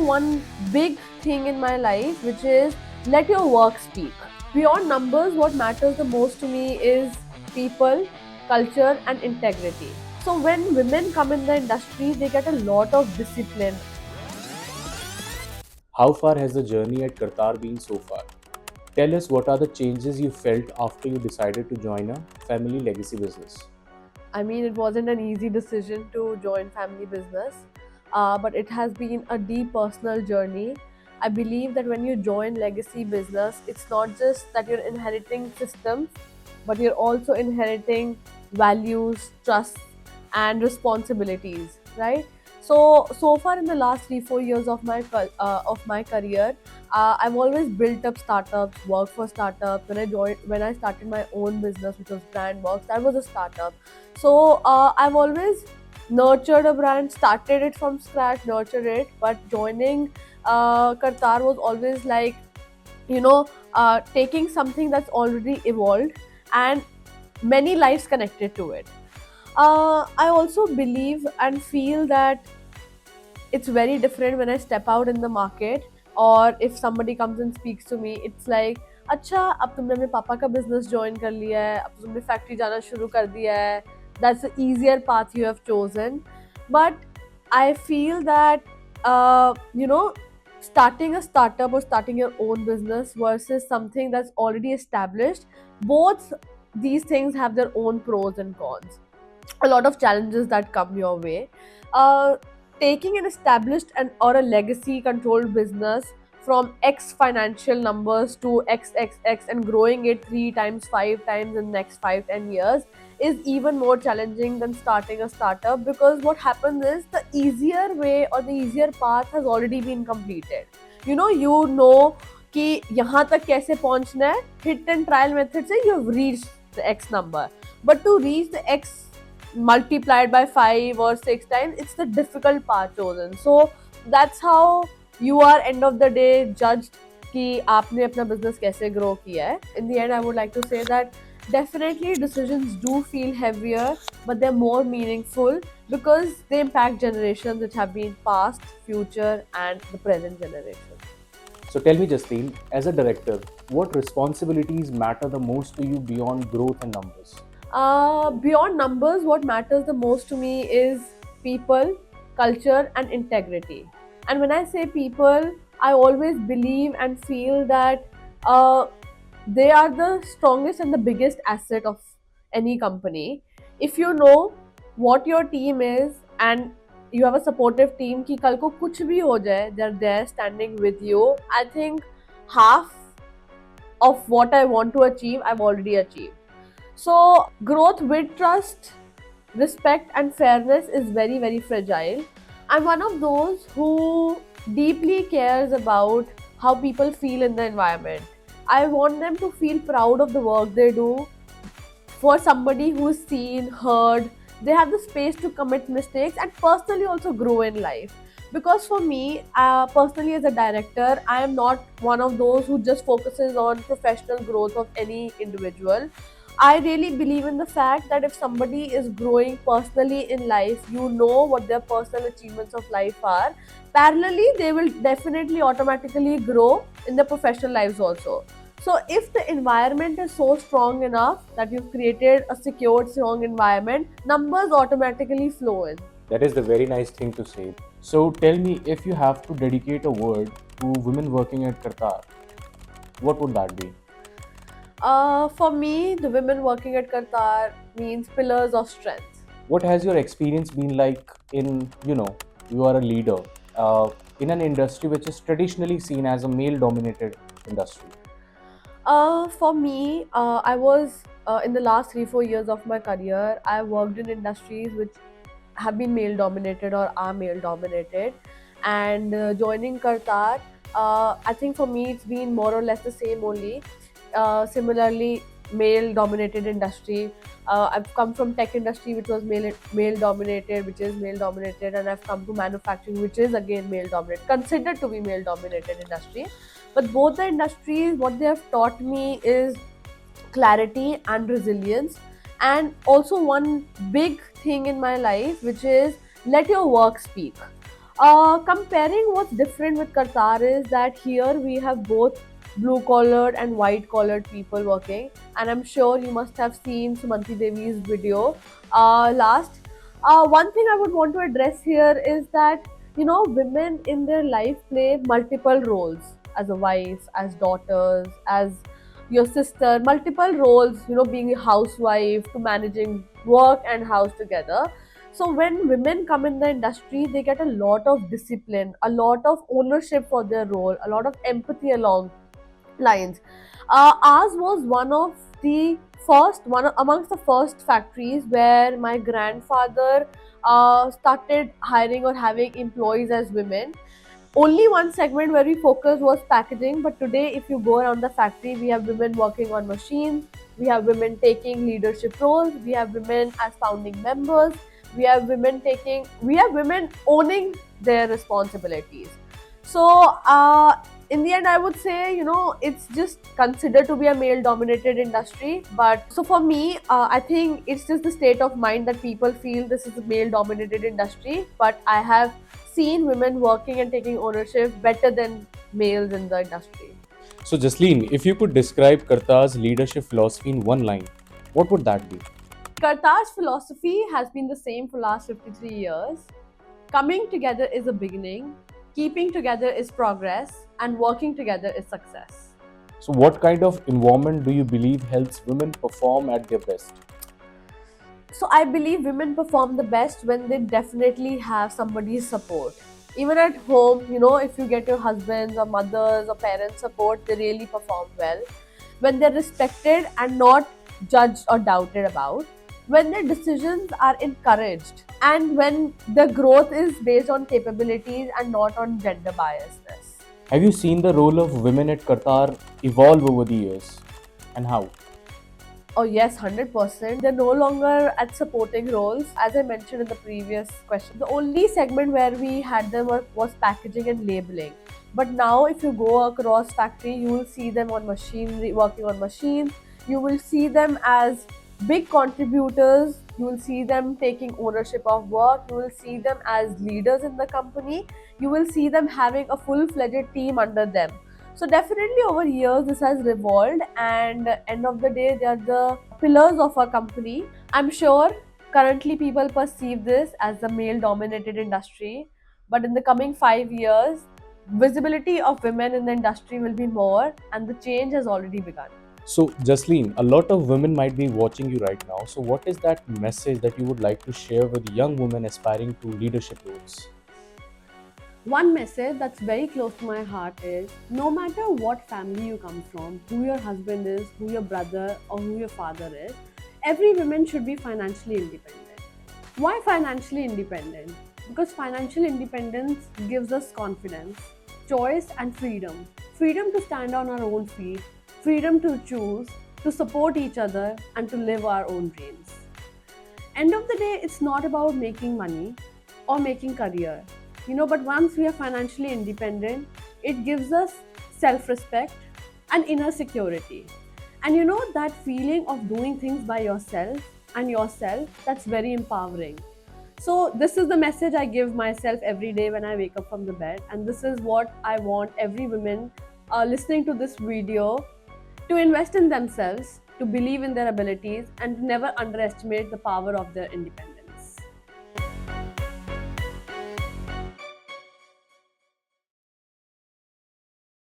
one big thing in my life, which is let your work speak. Beyond numbers, what matters the most to me is people, culture, and integrity. So when women come in the industry, they get a lot of discipline. How far has the journey at Kartar been so far? Tell us what are the changes you felt after you decided to join a family legacy business. I mean, it wasn't an easy decision to join family business, but it has been a deep personal journey. I believe that when you join legacy business, it's not just that you're inheriting systems, but you're also inheriting values, trust, and responsibilities, right? So far in the last 3 4 years of my career, I've always built up startups, worked for startups. When I started my own business, which was Brandbox, that was a startup. I've always nurtured a brand, started it from scratch, nurtured it. But joining Kartar was always like, taking something that's already evolved and many lives connected to it. I also believe and feel that it's very different when I step out in the market, or if somebody comes and speaks to me, it's like, अच्छा अब तुमने अपने पापा का business join कर लिया है, अब तुमने फैक्ट्री जाना शुरू कर दिया है, that's the easier path you have chosen. But I feel that starting a startup or starting your own business versus something that's already established, both these things have their own pros and cons, a lot of challenges that come your way. Uh, Taking an established and or a legacy controlled business from X financial numbers to XXX and growing it 3 times, 5 times in the next 5 10 years is even more challenging than starting a startup, because what happens is the easier way or the easier path has already been completed. You know कि यहाँ तक कैसे पहुँचना है, hit and trial method से you have reached the X number. But to reach the X multiplied by 5 or 6 times, it's the difficult path chosen. So that's how you are end of the day judged कि आपने अपना business कैसे grow किया है. In the end, I would like to say that definitely decisions do feel heavier, but they're more meaningful because they impact generations which have been past, future, and the present generation. So tell me, Justine, as a director, what responsibilities matter the most to you beyond growth and numbers? Beyond numbers, what matters the most to me is people, culture, and integrity. And when I say people, I always believe and feel that uh, they are the strongest and the biggest asset of any company. If you know what your team is and you have a supportive team कि कल को कुछ भी हो जाए, they're there standing with you. I think half of what I want to achieve, I've already achieved. So, growth with trust, respect, and fairness is very, very fragile. I'm one of those who deeply cares about how people feel in the environment. I want them to feel proud of the work they do. For somebody who's seen, heard, they have the space to commit mistakes and personally also grow in life. Because for me, personally as a director, I am not one of those who just focuses on professional growth of any individual. I really believe in the fact that if somebody is growing personally in life, you know what their personal achievements of life are. Parallelly, they will definitely automatically grow in their professional lives also. So, if the environment is so strong enough that you've created a secured, strong environment, numbers automatically flow in. That is the very nice thing to say. So tell me, if you have to dedicate a word to women working at Kartar, what would that be? For me, the women working at Qatar means pillars of strength. What has your experience been like in, you are a leader in an industry which is traditionally seen as a male dominated industry? For me, I was in the last 3 4 years of my career, I worked in industries which have been male dominated or are male dominated. And joining Qatar, I think for me it's been more or less the same only. Similarly, male dominated industry. I've come from tech industry, which was male dominated, which is male dominated, and I've come to manufacturing, which is again male dominated, considered to be male dominated industry. But both the industries, what they have taught me is clarity and resilience, and also one big thing in my life, which is let your work speak. Comparing what's different with Qatar is that here we have both blue collared and white collared people working, and I'm sure you must have seen Sumanti Devi's video last. One thing I would want to address here is that women in their life play multiple roles as a wife, as daughters, as your sister, multiple roles, being a housewife to managing work and house together. So when women come in the industry, they get a lot of discipline, a lot of ownership for their role, a lot of empathy along lines. Ours was one amongst the first factories where my grandfather started hiring or having employees as women. Only one segment where we focused was packaging, but today if you go around the factory, we have women working on machines, we have women taking leadership roles, we have women as founding members, we have women owning their responsibilities. So in the end, I would say, it's just considered to be a male dominated industry. But so for me, I think it's just the state of mind that people feel this is a male dominated industry. But I have seen women working and taking ownership better than males in the industry. So, Jasleen, if you could describe Kartar's leadership philosophy in one line, what would that be? Qatar's philosophy has been the same for last 53 years. Coming together is a beginning, keeping together is progress, and working together is success. So, what kind of environment do you believe helps women perform at their best? So I believe women perform the best when they definitely have somebody's support. Even at home, if you get your husbands or mothers or parents support, they really perform well. When they're respected and not judged or doubted about. When their decisions are encouraged. And when the growth is based on capabilities and not on gender biasness. Have you seen the role of women at Qatar evolve over the years, and how? Oh, yes, 100%. They're no longer at supporting roles. As I mentioned in the previous question, the only segment where we had them was packaging and labeling. But now, if you go across factory, you will see them on machinery, working on machines. You will see them as big contributors. You will see them taking ownership of work. You will see them as leaders in the company. You will see them having a full-fledged team under them. So definitely over years this has revolved, and end of the day they are the pillars of our company. I'm sure currently people perceive this as the male dominated industry, but in the coming 5 years visibility of women in the industry will be more, and the change has already begun. So, Jasleen, a lot of women might be watching you right now. So, what is that message that you would like to share with young women aspiring to leadership roles? One message that's very close to my heart is no matter what family you come from, who your husband is, who your brother or who your father is, every woman should be financially independent. Why financially independent? Because financial independence gives us confidence, choice, and freedom. Freedom to stand on our own feet, freedom to choose, to support each other, and to live our own dreams. End of the day, it's not about making money or making career, but once we are financially independent, it gives us self-respect and inner security. And that feeling of doing things by yourself, that's very empowering. So this is the message I give myself every day when I wake up from the bed, and this is what I want every woman listening to this video to invest in themselves, to believe in their abilities, and to never underestimate the power of their independence.